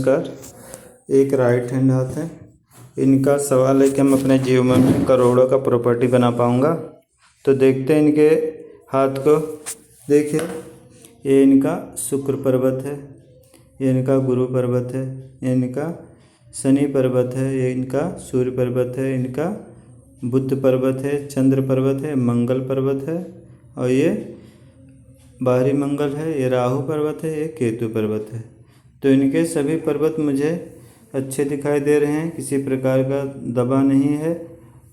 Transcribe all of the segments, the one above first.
नमस्कार। एक right hand हाथ है। इनका सवाल है कि हम अपने जीवन में करोड़ों का प्रॉपर्टी बना पाऊंगा। तो देखते हैं इनके हाथ को। देखिए, ये इनका शुक्र पर्वत है, ये इनका गुरु पर्वत है, ये इनका शनि पर्वत है, ये इनका सूर्य पर्वत है, इनका बुध पर्वत है, चंद्र पर्वत है, मंगल पर्वत है और ये बाहरी मंगल है, ये राहु पर्वत है, ये केतु पर्वत है। तो इनके सभी पर्वत मुझे अच्छे दिखाई दे रहे हैं, किसी प्रकार का दबाव नहीं है।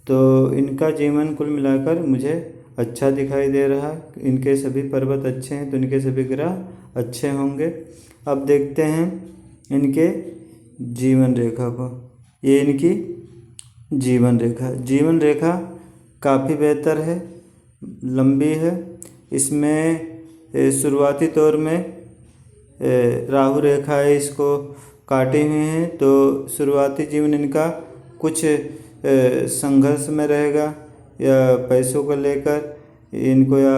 तो इनका जीवन कुल मिलाकर मुझे अच्छा दिखाई दे रहा है। इनके सभी पर्वत अच्छे हैं तो इनके सभी ग्रह अच्छे होंगे। अब देखते हैं इनके जीवन रेखा को। ये इनकी जीवन रेखा काफ़ी बेहतर है, लंबी है। इसमें शुरुआती तौर में राहु रेखा है, इसको काटे हुए हैं। तो शुरुआती जीवन इनका कुछ संघर्ष में रहेगा, या पैसों को लेकर इनको या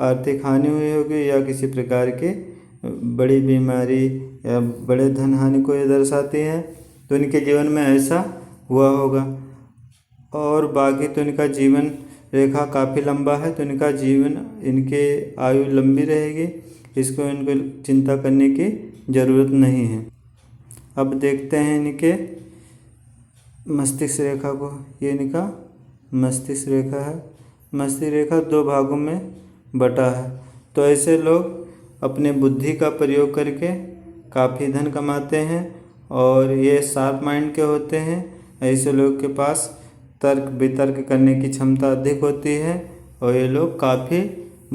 आर्थिक हानि हुई होगी या किसी प्रकार की बड़ी बीमारी या बड़े धन हानि को ये दर्शाती है। तो इनके जीवन में ऐसा हुआ होगा। और बाकी तो इनका जीवन रेखा काफ़ी लंबा है, तो इनका जीवन, इनके आयु लंबी रहेगी, इसको इनको चिंता करने की ज़रूरत नहीं है। अब देखते हैं इनके मस्तिष्क रेखा को। ये इनका मस्तिष्क रेखा है। मस्तिष्क रेखा 2 भागों में बटा है। तो ऐसे लोग अपने बुद्धि का प्रयोग करके काफ़ी धन कमाते हैं और ये शार्प माइंड के होते हैं। ऐसे लोग के पास तर्क वितर्क करने की क्षमता अधिक होती है और ये लोग काफ़ी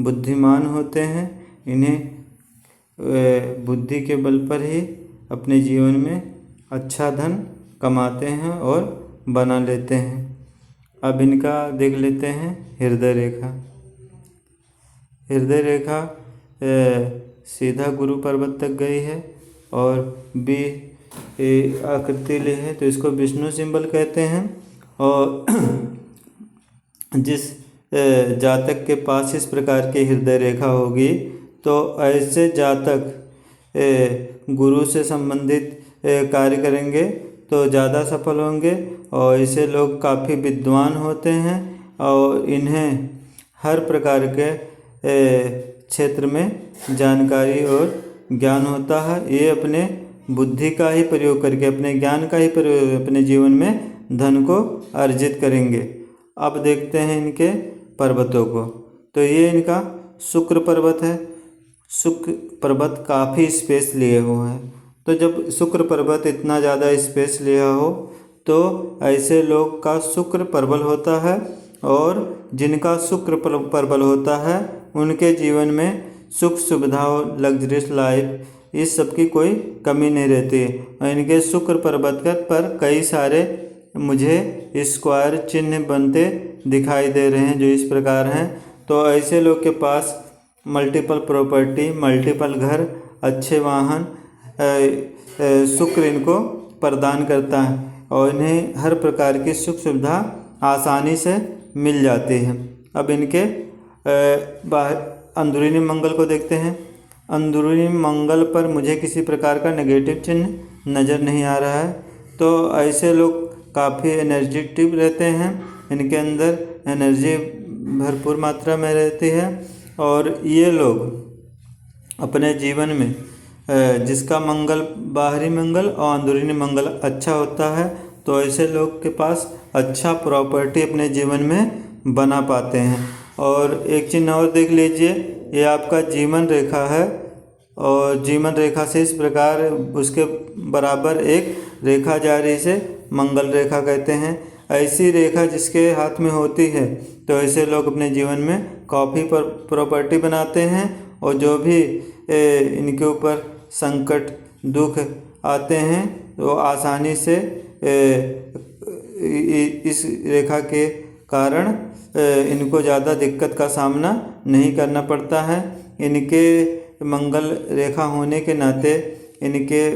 बुद्धिमान होते हैं। इन्हें बुद्धि के बल पर ही अपने जीवन में अच्छा धन कमाते हैं और बना लेते हैं। अब इनका देख लेते हैं हृदय रेखा। हृदय रेखा सीधा गुरु पर्वत तक गई है और बी आकृति ली है, तो इसको विष्णु सिंबल कहते हैं। और जिस जातक के पास इस प्रकार की हृदय रेखा होगी तो ऐसे जातक गुरु से संबंधित कार्य करेंगे तो ज़्यादा सफल होंगे। और ऐसे लोग काफ़ी विद्वान होते हैं और इन्हें हर प्रकार के क्षेत्र में जानकारी और ज्ञान होता है। ये अपने बुद्धि का ही प्रयोग करके, अपने ज्ञान का ही प्रयोग अपने जीवन में धन को अर्जित करेंगे। अब देखते हैं इनके पर्वतों को। तो ये इनका शुक्र पर्वत है। शुक्र पर्वत काफ़ी स्पेस लिए हुआ है। तो जब शुक्र पर्वत इतना ज़्यादा स्पेस लिया हो तो ऐसे लोग का शुक्र प्रबल होता है, और जिनका शुक्र प्रबल होता है उनके जीवन में सुख सुविधाओं, लग्जरियस लाइफ, इस सब की कोई कमी नहीं रहती है। और इनके शुक्र पर्वत पर कई सारे मुझे स्क्वायर चिन्ह बनते दिखाई दे रहे हैं, जो इस प्रकार हैं। तो ऐसे लोग के पास मल्टीपल प्रॉपर्टी, मल्टीपल घर, अच्छे वाहन शुक्र इनको प्रदान करता है और इन्हें हर प्रकार की सुख सुविधा आसानी से मिल जाती है। अब इनके अंदरूनी मंगल को देखते हैं। अंदरूनी मंगल पर मुझे किसी प्रकार का नेगेटिव चिन्ह नज़र नहीं आ रहा है। तो ऐसे लोग काफ़ी एनर्जेटिक रहते हैं, इनके अंदर एनर्जी भरपूर मात्रा में रहती है। और ये लोग अपने जीवन में जिसका मंगल, बाहरी मंगल और अंदरूनी मंगल अच्छा होता है, तो ऐसे लोग के पास अच्छा प्रॉपर्टी अपने जीवन में बना पाते हैं। और एक चिन्ह और देख लीजिए, ये आपका जीवन रेखा है और जीवन रेखा से इस प्रकार उसके बराबर एक रेखा जा रही से मंगल रेखा कहते हैं। ऐसी रेखा जिसके हाथ में होती है तो ऐसे लोग अपने जीवन में काफ़ी प्रॉपर्टी बनाते हैं, और जो भी इनके ऊपर संकट, दुख आते हैं तो आसानी से इस रेखा के कारण इनको ज़्यादा दिक्कत का सामना नहीं करना पड़ता है। इनके मंगल रेखा होने के नाते इनके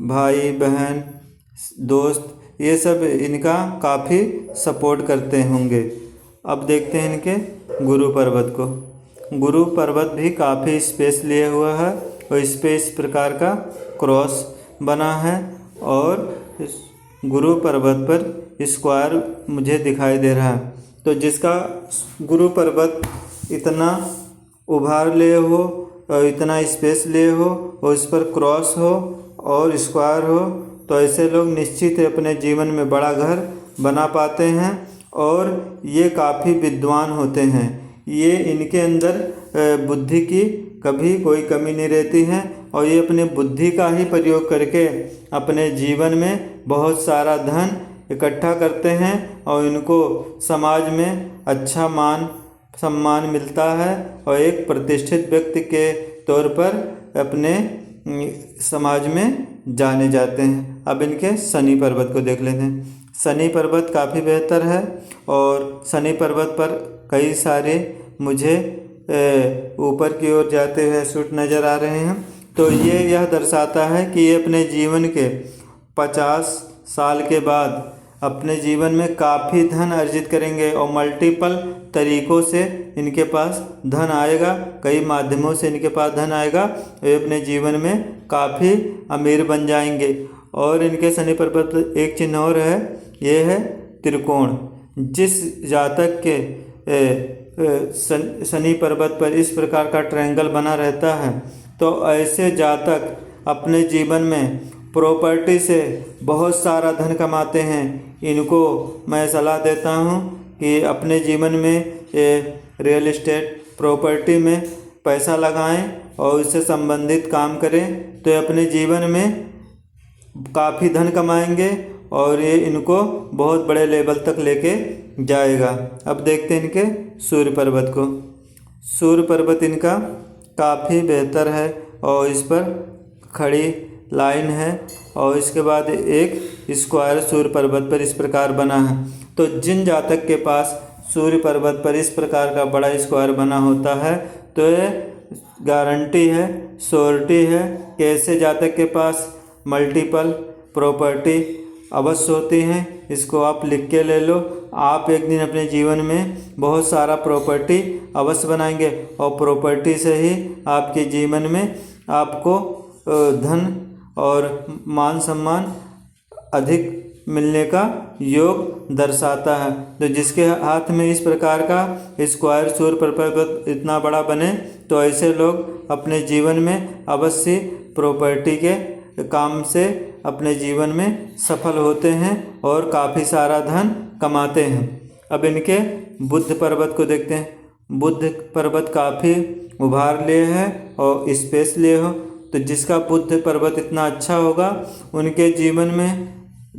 भाई बहन, दोस्त, ये सब इनका काफ़ी सपोर्ट करते होंगे। अब देखते हैं इनके गुरु पर्वत को। गुरु पर्वत भी काफ़ी स्पेस लिए हुआ है और इस पे इस प्रकार का क्रॉस बना है और इस गुरु पर्वत पर स्क्वायर मुझे दिखाई दे रहा है। तो जिसका गुरु पर्वत इतना उभार ले हो और इतना स्पेस ले हो और उस पर क्रॉस हो और स्क्वायर हो, तो ऐसे लोग निश्चित अपने जीवन में बड़ा घर बना पाते हैं और ये काफ़ी विद्वान होते हैं। ये इनके अंदर बुद्धि की कभी कोई कमी नहीं रहती है और ये अपने बुद्धि का ही प्रयोग करके अपने जीवन में बहुत सारा धन इकट्ठा करते हैं और इनको समाज में अच्छा मान सम्मान मिलता है और एक प्रतिष्ठित व्यक्ति के तौर पर अपने समाज में जाने जाते हैं। अब इनके शनि पर्वत को देख लेते हैं। शनि पर्वत काफ़ी बेहतर है और शनि पर्वत पर कई सारे मुझे ऊपर की ओर जाते हुए सूट नज़र आ रहे हैं। तो ये यह दर्शाता है कि ये अपने जीवन के 50 साल के बाद अपने जीवन में काफ़ी धन अर्जित करेंगे और मल्टीपल तरीक़ों से इनके पास धन आएगा, कई माध्यमों से इनके पास धन आएगा। ये अपने जीवन में काफ़ी अमीर बन जाएंगे। और इनके शनि पर्वत पर एक चिन्ह और है, ये है त्रिकोण। जिस जातक के शनि पर्वत पर इस प्रकार का ट्रायंगल बना रहता है, तो ऐसे जातक अपने जीवन में प्रॉपर्टी से बहुत सारा धन कमाते हैं। इनको मैं सलाह देता हूँ कि अपने जीवन में रियल एस्टेट प्रॉपर्टी में पैसा लगाएं और उससे संबंधित काम करें, तो अपने जीवन में काफ़ी धन कमाएंगे और ये इनको बहुत बड़े लेवल तक लेके जाएगा। अब देखते हैं इनके सूर्य पर्वत को। सूर्य पर्वत इनका काफ़ी बेहतर है और इस पर खड़ी लाइन है और इसके बाद एक स्क्वायर सूर्य पर्वत पर इस प्रकार बना है। तो जिन जातक के पास सूर्य पर्वत पर इस प्रकार का बड़ा स्क्वायर बना होता है, तो ये गारंटी है, श्योरिटी है कि ऐसे जातक के पास मल्टीपल प्रॉपर्टी अवश्य होती हैं। इसको आप लिख के ले लो। आप एक दिन अपने जीवन में बहुत सारा प्रॉपर्टी अवश्य बनाएंगे और प्रॉपर्टी से ही आपके जीवन में आपको धन और मान सम्मान अधिक मिलने का योग दर्शाता है। तो जिसके हाथ में इस प्रकार का स्क्वायर सूर्य पर्वत इतना बड़ा बने, तो ऐसे लोग अपने जीवन में अवश्य प्रॉपर्टी के काम से अपने जीवन में सफल होते हैं और काफ़ी सारा धन कमाते हैं। अब इनके बुध पर्वत को देखते हैं। बुध पर्वत काफ़ी उभार लिए है और स्पेस लिए हो, तो जिसका बुध पर्वत इतना अच्छा होगा, उनके जीवन में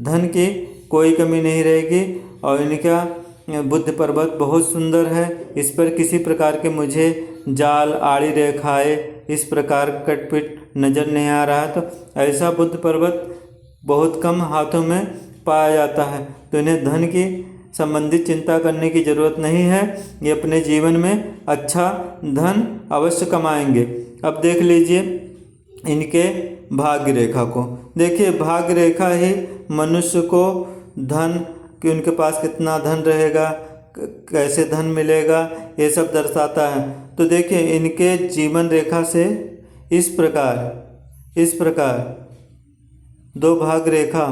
धन की कोई कमी नहीं रहेगी और इनका बुध पर्वत बहुत सुंदर है। इस पर किसी प्रकार के मुझे जाल आड़ी रेखाएं इस प्रकार कटपिट नज़र नहीं आ रहा है। तो ऐसा बुध पर्वत बहुत कम हाथों में पाया जाता है। तो इन्हें धन की संबंधित चिंता करने की ज़रूरत नहीं है। ये अपने जीवन में अच्छा धन अवश्य कमाएंगे। अब देख लीजिए इनके भाग्य रेखा को। देखिए भाग्य रेखा ही मनुष्य को धन कि उनके पास कितना धन रहेगा, कैसे धन मिलेगा, ये सब दर्शाता है। तो देखिए इनके जीवन रेखा से इस प्रकार दो भाग रेखा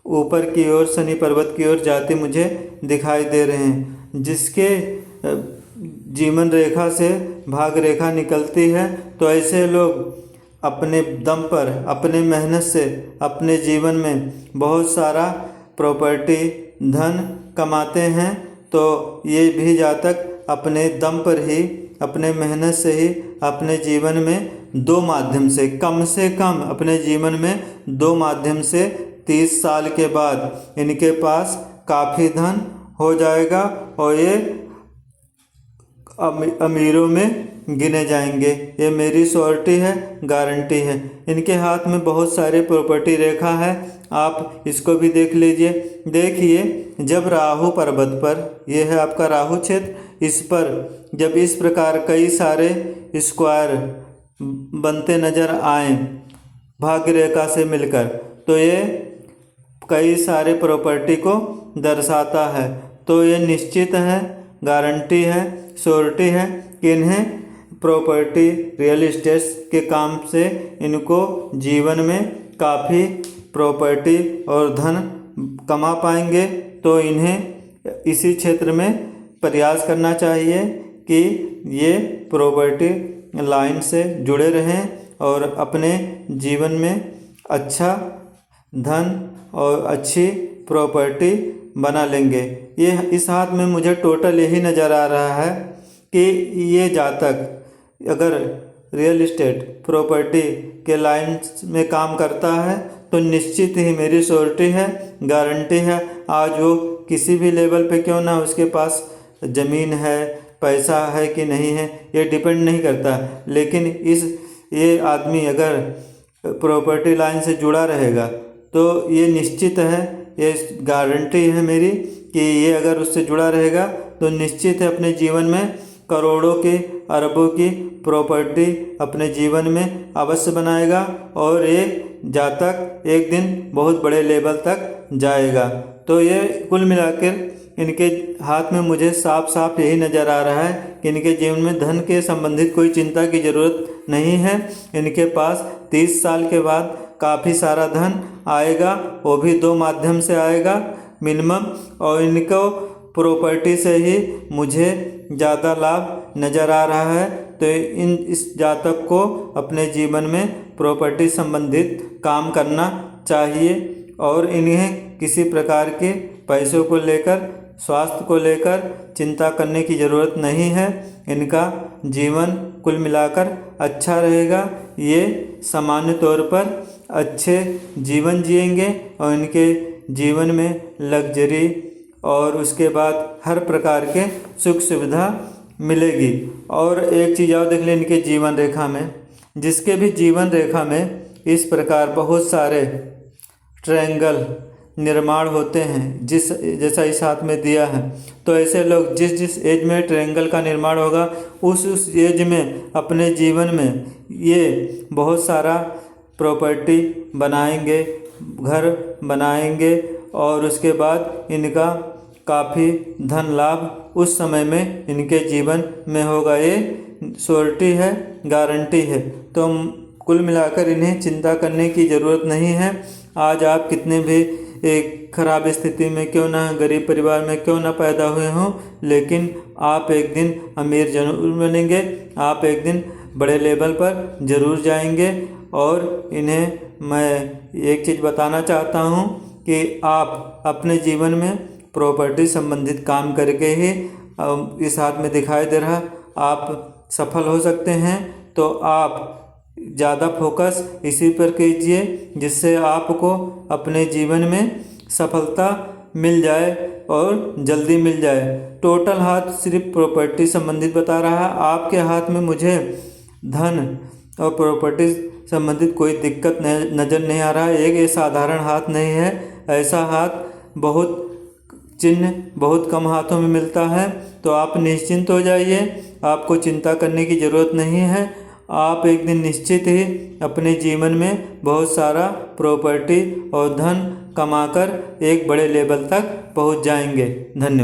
ऊपर की ओर शनि पर्वत की ओर जाते मुझे दिखाई दे रहे हैं। जिसके जीवन रेखा से भाग रेखा निकलती है, तो ऐसे लोग अपने दम पर अपने मेहनत से अपने जीवन में बहुत सारा प्रॉपर्टी धन कमाते हैं। तो ये भी जातक अपने दम पर ही अपने मेहनत से ही अपने जीवन में दो माध्यम से कम अपने जीवन में दो माध्यम से 30 साल के बाद इनके पास काफ़ी धन हो जाएगा और ये अमीरों में गिने जाएंगे। ये मेरी श्योरिटी है, गारंटी है। इनके हाथ में बहुत सारे प्रॉपर्टी रेखा है, आप इसको भी देख लीजिए। देखिए जब राहु पर्वत पर, यह है आपका राहु क्षेत्र, इस पर जब इस प्रकार कई सारे स्क्वायर बनते नज़र आए भाग्य रेखा से मिलकर, तो ये कई सारे प्रॉपर्टी को दर्शाता है। तो ये निश्चित है, गारंटी है, श्योरिटी है कि इन्हें प्रॉपर्टी रियल एस्टेट के काम से इनको जीवन में काफ़ी प्रॉपर्टी और धन कमा पाएंगे। तो इन्हें इसी क्षेत्र में प्रयास करना चाहिए कि ये प्रॉपर्टी लाइन से जुड़े रहें और अपने जीवन में अच्छा धन और अच्छी प्रॉपर्टी बना लेंगे। ये इस हाथ में मुझे टोटल यही नज़र आ रहा है कि ये जातक अगर रियल इस्टेट प्रॉपर्टी के लाइन में काम करता है तो निश्चित ही मेरी श्योरिटी है, गारंटी है, आज वो किसी भी लेवल पे क्यों ना उसके पास ज़मीन है, पैसा है कि नहीं है, ये डिपेंड नहीं करता। लेकिन ये आदमी अगर प्रॉपर्टी लाइन से जुड़ा रहेगा तो ये निश्चित है, ये गारंटी है मेरी कि ये अगर उससे जुड़ा रहेगा तो निश्चित है अपने जीवन में करोड़ों की, अरबों की प्रॉपर्टी अपने जीवन में अवश्य बनाएगा और एक जातक एक दिन बहुत बड़े लेवल तक जाएगा। तो ये कुल मिलाकर इनके हाथ में मुझे साफ साफ यही नज़र आ रहा है कि इनके जीवन में धन के संबंधित कोई चिंता की ज़रूरत नहीं है। इनके पास 30 साल के बाद काफ़ी सारा धन आएगा, वो भी 2 माध्यम से आएगा मिनिमम, और इनको प्रॉपर्टी से ही मुझे ज़्यादा लाभ नज़र आ रहा है। तो इस जातक को अपने जीवन में प्रॉपर्टी संबंधित काम करना चाहिए और इन्हें किसी प्रकार के पैसों को लेकर, स्वास्थ्य को लेकर चिंता करने की ज़रूरत नहीं है। इनका जीवन कुल मिलाकर अच्छा रहेगा। ये सामान्य तौर पर अच्छे जीवन जिएंगे और इनके जीवन में लग्जरी और उसके बाद हर प्रकार के सुख सुविधा मिलेगी। और एक चीज़ और देख लें इनके जीवन रेखा में, जिसके भी जीवन रेखा में इस प्रकार बहुत सारे ट्रायंगल निर्माण होते हैं, जैसा इस हाथ में दिया है, तो ऐसे लोग जिस एज में ट्रायंगल का निर्माण होगा उस एज में अपने जीवन में ये बहुत सारा प्रॉपर्टी बनाएंगे, घर बनाएंगे और उसके बाद इनका काफ़ी धन लाभ उस समय में इनके जीवन में होगा। ये श्योरिटी है, गारंटी है। तो कुल मिलाकर इन्हें चिंता करने की ज़रूरत नहीं है। आज आप कितने भी एक ख़राब स्थिति में क्यों ना, गरीब परिवार में क्यों ना पैदा हुए हों, लेकिन आप एक दिन अमीर जरूर बनेंगे, आप एक दिन बड़े लेवल पर ज़रूर जाएंगे। और इन्हें मैं एक चीज़ बताना चाहता हूँ कि आप अपने जीवन में प्रॉपर्टी संबंधित काम करके ही इस हाथ में दिखाई दे रहा आप सफल हो सकते हैं। तो आप ज़्यादा फोकस इसी पर कीजिए जिससे आपको अपने जीवन में सफलता मिल जाए और जल्दी मिल जाए। टोटल हाथ सिर्फ प्रॉपर्टी संबंधित बता रहा है। आपके हाथ में मुझे धन और प्रॉपर्टी संबंधित कोई दिक्कत नज़र नहीं आ रहा है। एक ये साधारण हाथ नहीं है, ऐसा हाथ बहुत चिन्ह बहुत कम हाथों में मिलता है। तो आप निश्चिंत हो जाइए, आपको चिंता करने की ज़रूरत नहीं है। आप एक दिन निश्चित ही अपने जीवन में बहुत सारा प्रॉपर्टी और धन कमाकर एक बड़े लेवल तक पहुंच जाएंगे। धन्यवाद।